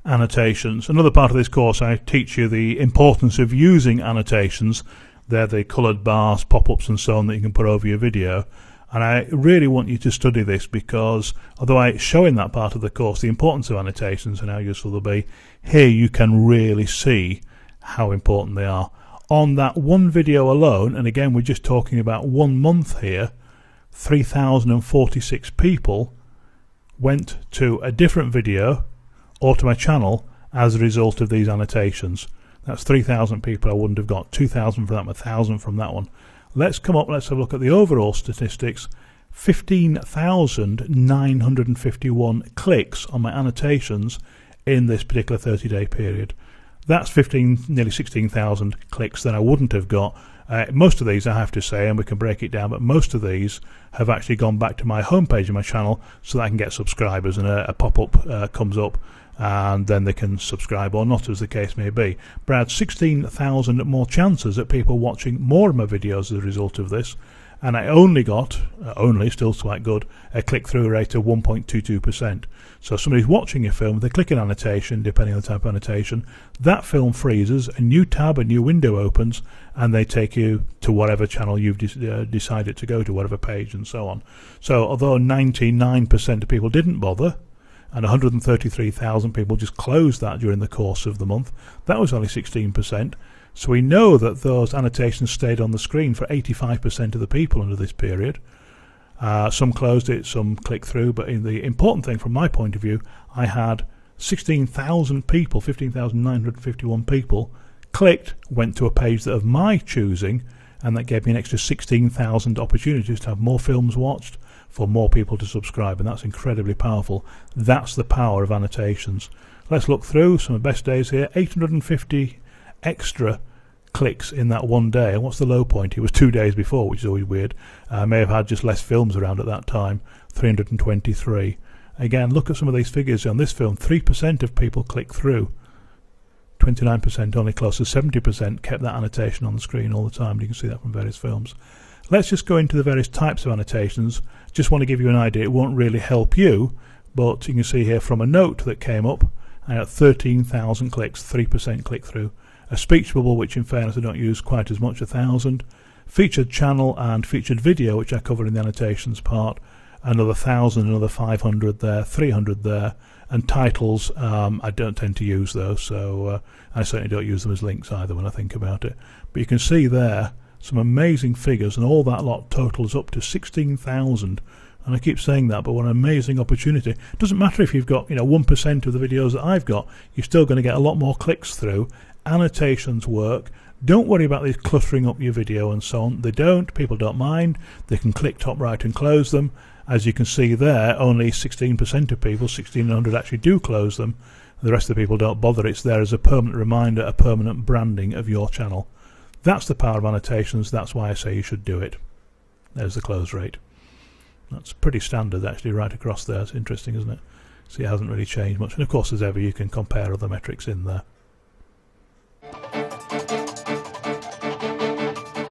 Annotations. Another part of this course, I teach you the importance of using annotations. They're the coloured bars, pop-ups and so on that you can put over your video. And I really want you to study this, because although I show in that part of the course the importance of annotations and how useful they'll be, here you can really see how important they are. On that one video alone, and again we're just talking about 1 month here, 3,046 people went to a different video or to my channel as a result of these annotations. That's 3,000 people I wouldn't have got, 2,000 from that, 1,000 from that one. Let's come up, let's have a look at the overall statistics. 15,951 clicks on my annotations in this particular 30-day period. That's nearly 16,000 clicks that I wouldn't have got. Most of these, I have to say, and we can break it down, but most of these have actually gone back to my homepage of my channel so that I can get subscribers, and a pop-up comes up and then they can subscribe or not, as the case may be. But I had 16,000 more chances at people watching more of my videos as a result of this, and I only got, still quite good, a click-through rate of 1.22%. So somebody's watching a film, they click an annotation, depending on the type of annotation, that film freezes, a new tab, a new window opens, and they take you to whatever channel you've decided to go to, whatever page and so on. So although 99% of people didn't bother, and 133,000 people just closed that during the course of the month, that was only 16%. So we know that those annotations stayed on the screen for 85% of the people under this period. Some closed it, some clicked through, but the important thing from my point of view, I had 16,000 people, 15,951 people clicked, went to a page that of my choosing, and that gave me an extra 16,000 opportunities to have more films watched, for more people to subscribe, and that's incredibly powerful. That's the power of annotations. Let's look through some of the best days here. 850 extra clicks in that one day. And what's the low point? It was 2 days before, which is always weird. I may have had just less films around at that time. 323. Again, look at some of these figures on this film. 3% of people click through. 29%, only close to 70% kept that annotation on the screen all the time. You can see that from various films. Let's just go into the various types of annotations. Just want to give you an idea. It won't really help you, but you can see here from a note that came up, I had 13,000 clicks, 3% click through. A speech bubble, which in fairness I don't use quite as much, 1,000. Featured channel and featured video, which I covered in the annotations part, another 1,000, another 500 there, 300 there. And titles, I don't tend to use those, so I certainly don't use them as links either when I think about it. But you can see there some amazing figures, and all that lot totals up to 16,000. And I keep saying that, but what an amazing opportunity. It doesn't matter if you've got 1% of the videos that I've got, you're still going to get a lot more clicks through. Annotations work. Don't worry about these cluttering up your video and so on. They don't. People don't mind. They can click top right and close them. As you can see there, only 16% of people, 1,600, actually do close them. The rest of the people don't bother. It's there as a permanent reminder, a permanent branding of your channel. That's the power of annotations. That's why I say you should do it. There's the close rate. That's pretty standard actually right across there. It's interesting, isn't it? See, it hasn't really changed much. And of course, as ever, you can compare other metrics in there.